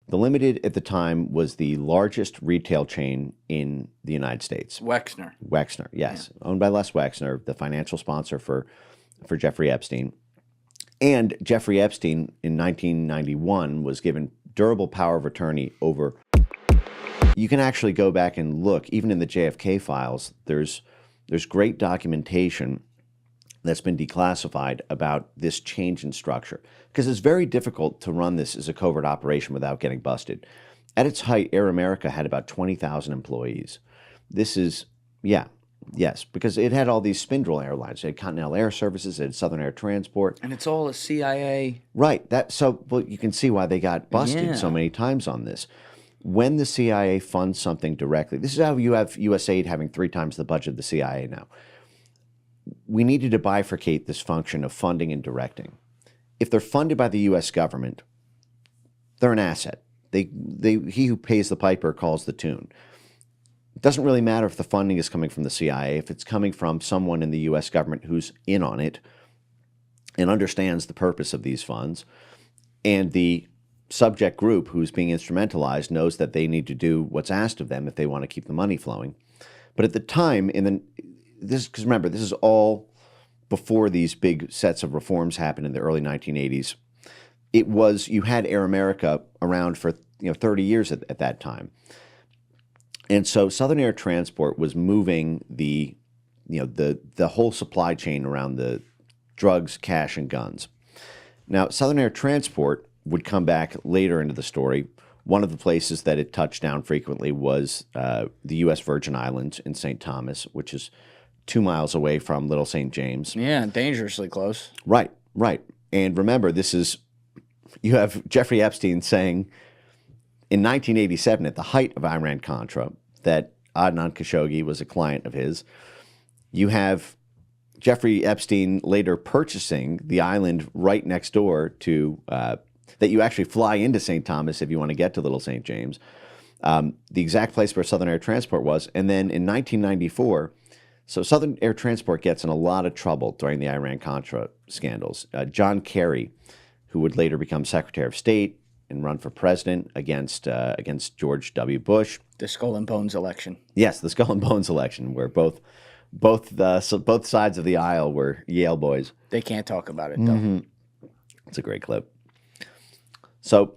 The Limited at the time was the largest retail chain in the United States. Wexner. Wexner, yes. Yeah. Owned by Les Wexner, the financial sponsor for Jeffrey Epstein. And Jeffrey Epstein in 1991 was given durable power of attorney over. You can actually go back and look, even in the JFK files, there's great documentation that's been declassified about this change in structure. Because it's very difficult to run this as a covert operation without getting busted. At its height, Air America had about 20,000 employees. This is, yes, because it had all these spindle airlines. It had Continental Air Services, it had Southern Air Transport. And it's all a CIA. Right. Well, you can see why they got busted so many times on this. When the CIA funds something directly, this is how you have USAID having 3 times the budget of the CIA now. We needed to bifurcate this function of funding and directing. If they're funded by the U.S. government, they're an asset. He who pays the piper calls the tune. It doesn't really matter if the funding is coming from the CIA, if it's coming from someone in the U.S. government who's in on it and understands the purpose of these funds, and the subject group who's being instrumentalized knows that they need to do what's asked of them if they want to keep the money flowing. But at the time, because remember, this is all before these big sets of reforms happened in the early 1980s. You had Air America around for 30 years at that time. And so Southern Air Transport was moving the whole supply chain around the drugs, cash, and guns. Now, Southern Air Transport would come back later into the story. One of the places that it touched down frequently was the U.S. Virgin Islands in St. Thomas, which is 2 miles away from Little St. James. Yeah, dangerously close. Right. And remember, you have Jeffrey Epstein saying in 1987, at the height of Iran-Contra, that Adnan Khashoggi was a client of his. You have Jeffrey Epstein later purchasing the island right next door to, that you actually fly into St. Thomas if you want to get to Little St. James, the exact place where Southern Air Transport was. And then in 1994, so Southern Air Transport gets in a lot of trouble during the Iran-Contra scandals. John Kerry, who would later become Secretary of State and run for president against George W. Bush. The Skull and Bones election. Yes, the Skull and Bones election, where both sides of the aisle were Yale boys. They can't talk about it, though. Mm-hmm. It's a great clip. So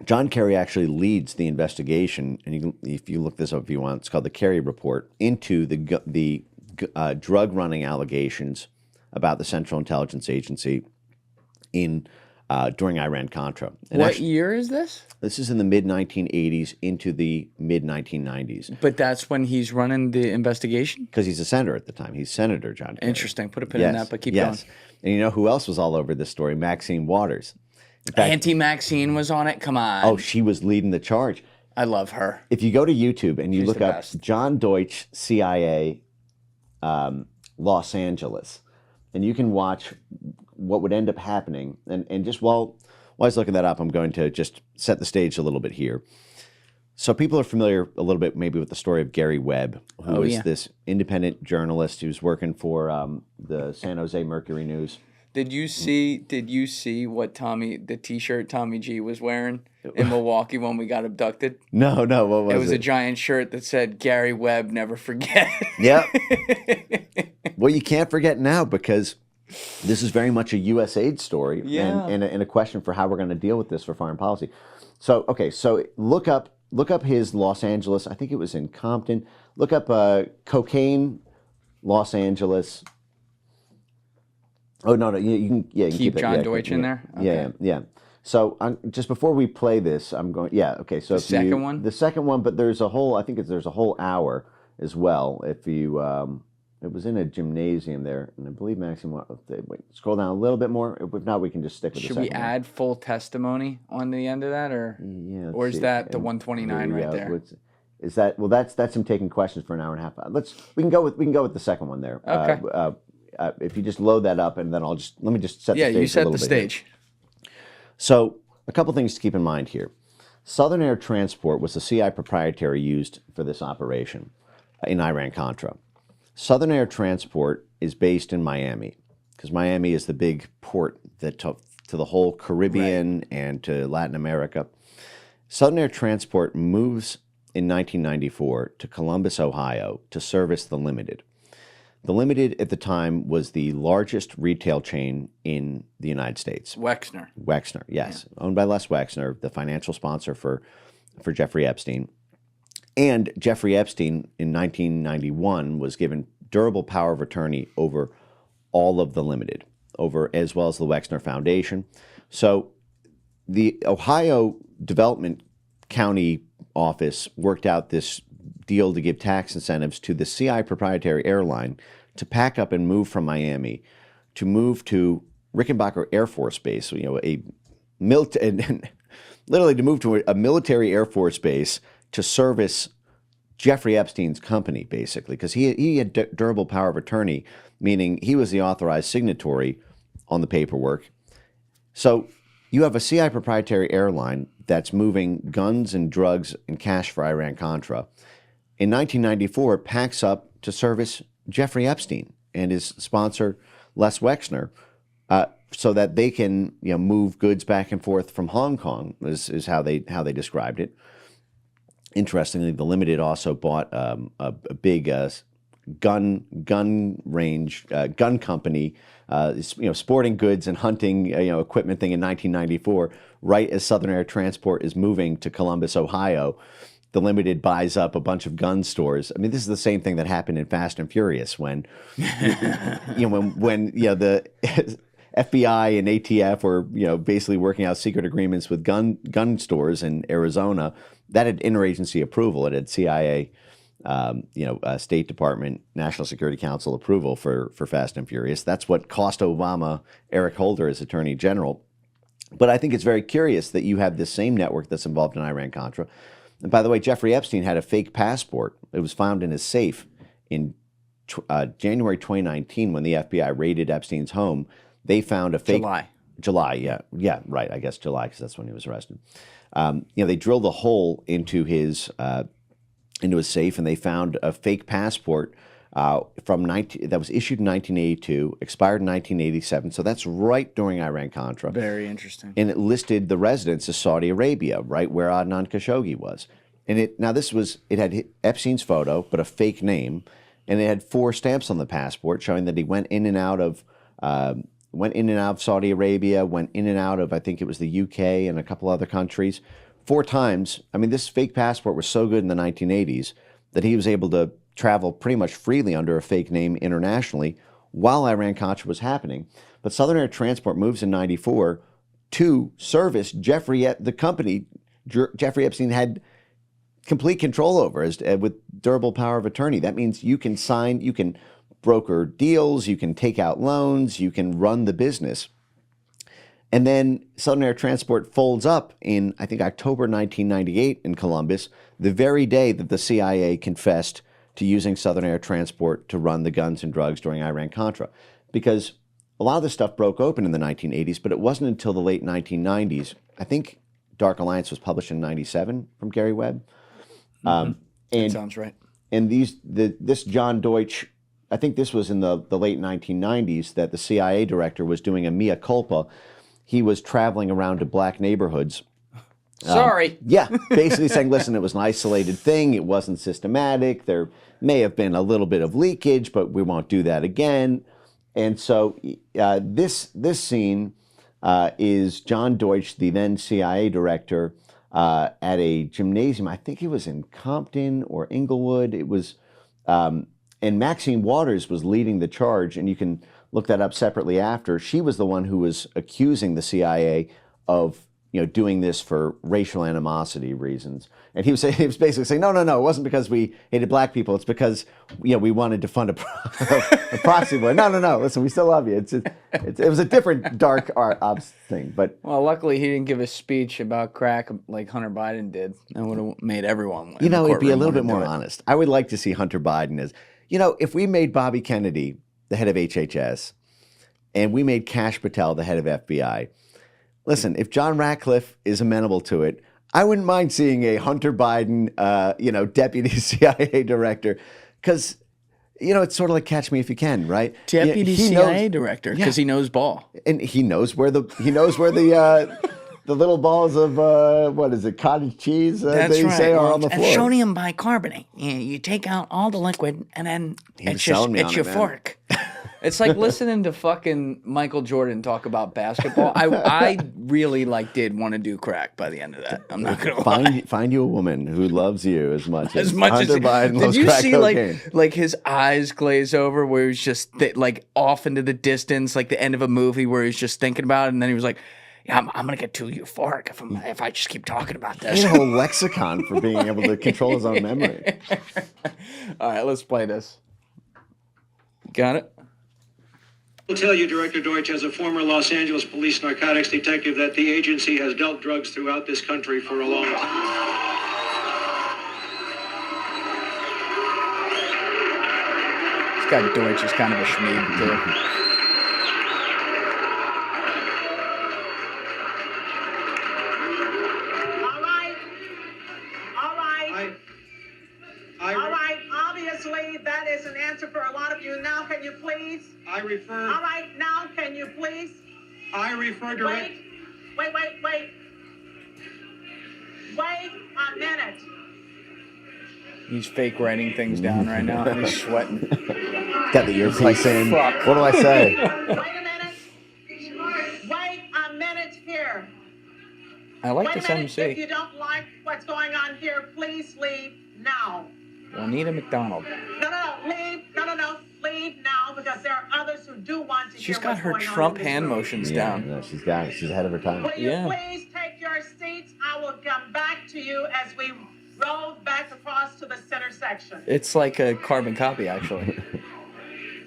John Kerry actually leads the investigation, and if you look this up if you want, it's called the Kerry Report, into the drug running allegations about the Central Intelligence Agency during Iran-Contra. What year is this? This is in the mid-1980s into the mid-1990s. But that's when he's running the investigation? Because he's a senator at the time. He's Senator John Kerry. Interesting. Put a pin in that, but keep going. And you know who else was all over this story? Maxine Waters. Auntie Maxine was on it? Come on. Oh, she was leading the charge. I love her. If you go to YouTube and you look up John Deutsch, CIA, Los Angeles, and you can watch what would end up happening. And just while I was looking that up, I'm going to just set the stage a little bit here. So people are familiar a little bit maybe with the story of Gary Webb, who is this independent journalist who's working for the San Jose Mercury News. Did you see what the T-shirt Tommy G was wearing in Milwaukee when we got abducted? No, what was it? It was a giant shirt that said Gary Webb never forget. Yep. Well, you can't forget now because this is very much a USAID story and a question for how we're going to deal with this for foreign policy. So, okay, so look up his Los Angeles, I think it was in Compton. Look up cocaine, Los Angeles. Oh, no, you can keep John Deutsch in there? Okay. Yeah. So just before we play this, I'm going, okay. So the second one? The second one, but there's a whole hour as well. If you, it was in a gymnasium there, and I believe Maxime, wait, scroll down a little bit more. If not, we can just stick with the second one. Should we add full testimony on the end of that, or is that the 129 right there? Is that, well, that's him taking questions for an hour and a half. We can go with the second one there. Okay. If you just load that up, and then let me just set the stage. Yeah, you set the stage. So a couple things to keep in mind here. Southern Air Transport was the CI proprietary used for this operation in Iran-Contra. Southern Air Transport is based in Miami because Miami is the big port that to the whole Caribbean and to Latin America. Southern Air Transport moves in 1994 to Columbus, Ohio, to service the Limited. The Limited at the time was the largest retail chain in the United States. Wexner, yes. Yeah. Owned by Les Wexner, the financial sponsor for Jeffrey Epstein. And Jeffrey Epstein in 1991 was given durable power of attorney over all of the Limited, as well as the Wexner Foundation. So the Ohio Development County office worked out this deal to give tax incentives to the CI proprietary airline to pack up and move from Miami, to move to Rickenbacker Air Force Base, literally to move to a military Air Force base to service Jeffrey Epstein's company, basically, because he had durable power of attorney, meaning he was the authorized signatory on the paperwork. So you have a CI proprietary airline that's moving guns and drugs and cash for Iran-Contra. In 1994, it packs up to service Jeffrey Epstein and his sponsor, Les Wexner, so that they can move goods back and forth from Hong Kong, is how they described it. Interestingly, the Limited also bought a big gun range, gun company, sporting goods and hunting equipment thing in 1994, right as Southern Air Transport is moving to Columbus, Ohio. The Limited buys up a bunch of gun stores. I mean, this is the same thing that happened in Fast and Furious when, when the FBI and ATF were, basically working out secret agreements with gun stores in Arizona. That had interagency approval. It had CIA, State Department, National Security Council approval for Fast and Furious. That's what cost Obama Eric Holder as Attorney General. But I think it's very curious that you have this same network that's involved in Iran-Contra. And by the way, Jeffrey Epstein had a fake passport. It was found in his safe in January 2019 when the FBI raided Epstein's home. They found a fake... July, yeah, right. I guess July, because that's when he was arrested. They drilled a hole into his safe, and they found a fake passport that was issued in 1982, expired in 1987. So that's right during Iran-Contra. Very interesting. And it listed the residence as Saudi Arabia, right where Adnan Khashoggi was. And it had Epstein's photo, but a fake name, and it had 4 stamps on the passport showing that he went in and out of Saudi Arabia, went in and out of, I think it was the UK and a couple other countries, 4 times. I mean, this fake passport was so good in the 1980s that he was able to travel pretty much freely under a fake name internationally while Iran-Contra was happening. But Southern Air Transport moves in 94 to service the company Jeffrey Epstein had complete control over with durable power of attorney. That means you can broker deals, you can take out loans, you can run the business. And then Southern Air Transport folds up in, I think, October 1998 in Columbus, the very day that the CIA confessed to using Southern Air Transport to run the guns and drugs during Iran-Contra. Because a lot of this stuff broke open in the 1980s, but it wasn't until the late 1990s. I think Dark Alliance was published in 97 from Gary Webb. That sounds right. And this John Deutsch, I think this was in the late 1990s, that the CIA director was doing a mea culpa. He was traveling around to black neighborhoods. Sorry. Basically saying, listen, it was an isolated thing. It wasn't systematic. There may have been a little bit of leakage, but we won't do that again. And so this scene is John Deutsch, the then CIA director, at a gymnasium. I think it was in Compton or Inglewood. It was, and Maxine Waters was leading the charge, and you can look that up separately after. She was the one who was accusing the CIA of doing this for racial animosity reasons. And he was basically saying, no, it wasn't because we hated black people. It's because we wanted to fund a proxy war. No, listen, we still love you. It was a different dark ops thing. But well, luckily he didn't give a speech about crack like Hunter Biden did. That would have made everyone. It'd be a little bit more honest. I would like to see Hunter Biden as, if we made Bobby Kennedy the head of HHS and we made Kash Patel the head of FBI. Listen, if John Ratcliffe is amenable to it, I wouldn't mind seeing a Hunter Biden, deputy CIA director, because, it's sort of like Catch Me If You Can, right? Deputy CIA director, because he knows ball, and he knows where the the little balls of what is it, cottage cheese? That's they right. say are on the floor. Sodium bicarbonate. You take out all the liquid, and then it's your fork. It's like listening to fucking Michael Jordan talk about basketball. I really did want to do crack by the end of that. I'm not gonna lie. Find you a woman who loves you as much as Hunter Biden did loves you crack see cocaine. like his eyes glaze over where he's just off into the distance, like the end of a movie where he's just thinking about it, and then he was like, "Yeah, I'm gonna get too euphoric if I just keep talking about this." He had a whole lexicon for being able to control his own memory. All right, let's play this. Got it? I will tell you, Director Deutsch, as a former Los Angeles police narcotics detective, that the agency has dealt drugs throughout this country for a long time. This guy Deutsch is kind of a schmeed, too. All right, obviously that is an answer for a lot of you. Now can you please? I refer... All right, now can you please? I refer to... Wait a minute. He's fake writing things down right now. He's sweating. Got the earpiece in. Fuck. What do I say? Wait a minute here. I like Wait this a minute. MC. If you don't like what's going on here, please leave now. Juanita McDonald. No, leave. No, leave now, because there are others who do want to She's hear got what's her going on Trump in this hand room. motions Yeah, down. no, she's got it. She's ahead of her time. Will you Yeah. please take your seats? I will come back to you as we roll back across to the center section. It's like a carbon copy, actually.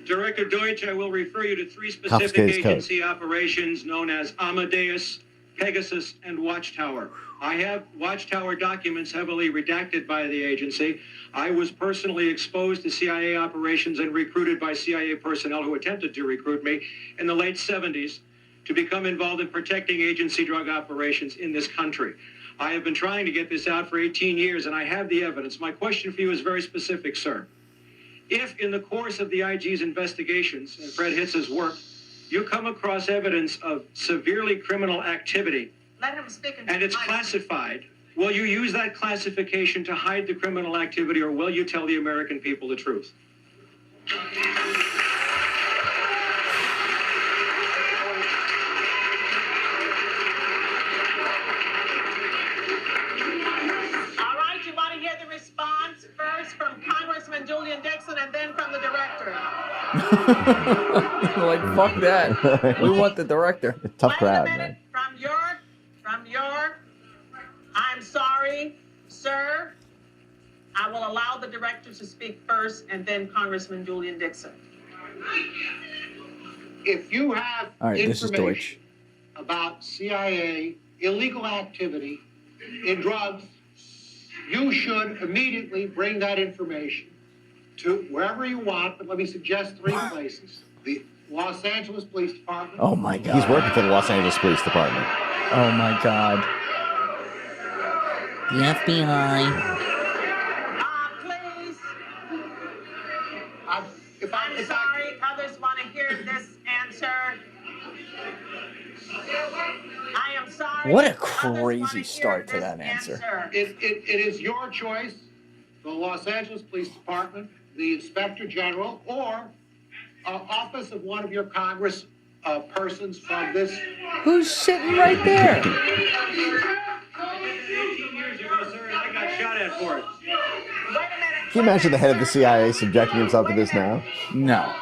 Director Deutsch, I will refer you to three Confiscate specific his coat. agency operations known as Amadeus, Pegasus, and Watchtower. I have Watchtower documents heavily redacted by the agency. I was personally exposed to CIA operations and recruited by CIA personnel who attempted to recruit me in the late 70s to become involved in protecting agency drug operations in this country. I have been trying to get this out for 18 years, and I have the evidence. My question for you is very specific, sir. If in the course of the IG's investigations and Fred Hitz's work, you come across evidence of severely criminal activity, Let him speak. and it's classified, will you use that classification to hide the criminal activity, or will you tell the American people the truth? All right, you want to hear the response first from Congressman Julian Dixon and then from the director. Like, fuck that. We want the director. Tough Wait crowd, a minute. man. From your, I'm sorry, sir. I will allow the director to speak first and then Congressman Julian Dixon. If you have All right, this is information Deutsch. about CIA illegal activity in drugs, you should immediately bring that information to wherever you want, but let me suggest three places. The Los Angeles Police Department. Oh, my God. He's working for the Los Angeles Police Department. Oh, my God. The FBI. Please. If I'm sorry. Others want to hear this answer. I am sorry. What a Others wanna crazy hear start to this that answer. It is your choice, the Los Angeles Police Department, the Inspector General, or office of one of your Congress persons from this. Who's sitting right there? 18 years ago, sir, and I got shot at for it. Wait a minute. Can you imagine the head of the CIA subjecting himself to this now? No.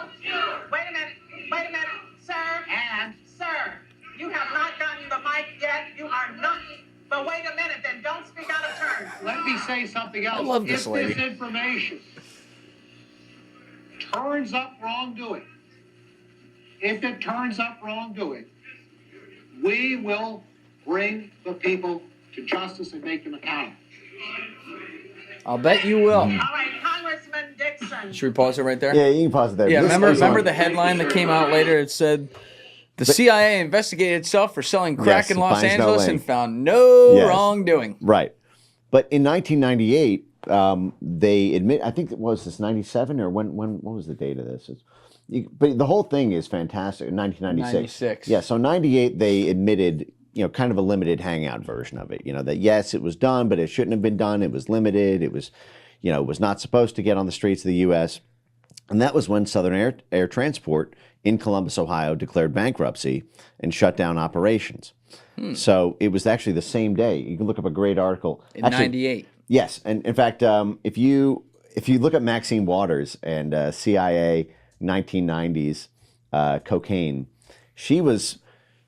Wait a minute, sir. And sir, you have not gotten the mic yet. You are not. But wait a minute, then don't speak out of turn. Let me say something else. I love this lady. If this information turns up wrongdoing, we will bring the people to justice and make them accountable. I'll bet you will. All right, Congressman Dixon. Should we pause it right there? Yeah, you can pause it there. Yeah, This remember is the headline that came out later? It said, the CIA investigated itself for selling crack Yes, in Los finds no Angeles link. and found no Yes. wrongdoing. Right. But in 1998, they admit, I think it was this 97 or when what was the date of this? But the whole thing is fantastic. 1996. 96. Yeah, so 98 they admitted kind of a limited hangout version of it. That yes, it was done, but it shouldn't have been done. It was limited. It was, was not supposed to get on the streets of the U.S. And that was when Southern Air Transport in Columbus, Ohio, declared bankruptcy and shut down operations. So it was actually the same day. You can look up a great article. In 98. Yes. And in fact, if you look at Maxine Waters and CIA 1990s cocaine, she was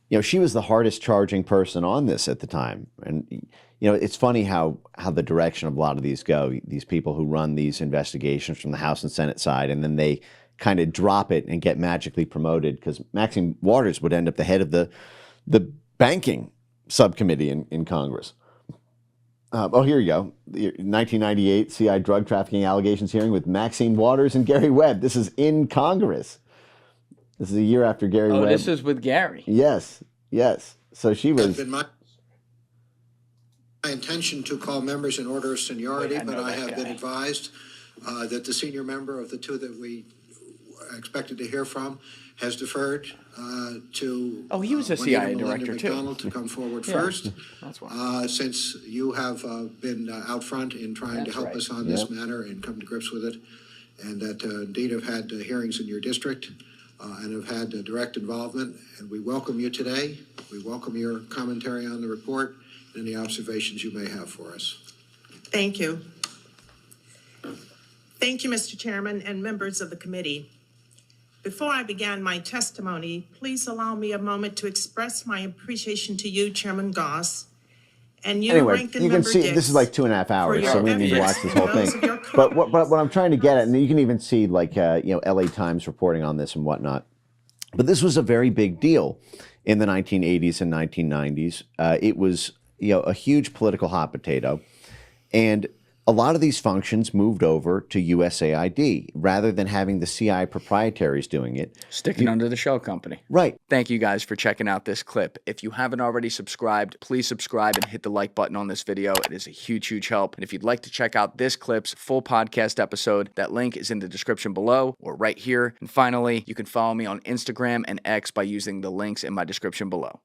the hardest charging person on this at the time. And, it's funny how the direction of a lot of these go, these people who run these investigations from the House and Senate side, and then they kind of drop it and get magically promoted, because Maxine Waters would end up the head of the banking subcommittee in Congress. Here you go. 1998 CIA drug trafficking allegations hearing with Maxine Waters and Gary Webb. This is in Congress. This is a year after Gary Webb. Oh, this is with Gary. Yes. So she was... It's been my intention to call members in order of seniority, but I have been advised that the senior member of the two that we expected to hear from has deferred to... Oh, he was a CIA director, too. McDonald to come forward first. That's why. Since you have been out front in trying to help us on this matter and come to grips with it, and that indeed have had hearings in your district and have had direct involvement, and we welcome you today. We welcome your commentary on the report and any observations you may have for us. Thank you. Thank you, Mr. Chairman and members of the committee. Before I begin my testimony, please allow me a moment to express my appreciation to you, Chairman Goss, and you, anyway, Ranking you can Member see Dix, this is like 2.5 hours, so we need to watch this whole thing. your But what I'm trying to get at, and you can even see like LA Times reporting on this and whatnot. But this was a very big deal in the 1980s and 1990s. It was a huge political hot potato, and a lot of these functions moved over to USAID rather than having the CI proprietaries doing it. Sticking under the shell company. Right. Thank you guys for checking out this clip. If you haven't already subscribed, please subscribe and hit the like button on this video. It is a huge, huge help. And if you'd like to check out this clip's full podcast episode, that link is in the description below or right here. And finally, you can follow me on Instagram and X by using the links in my description below.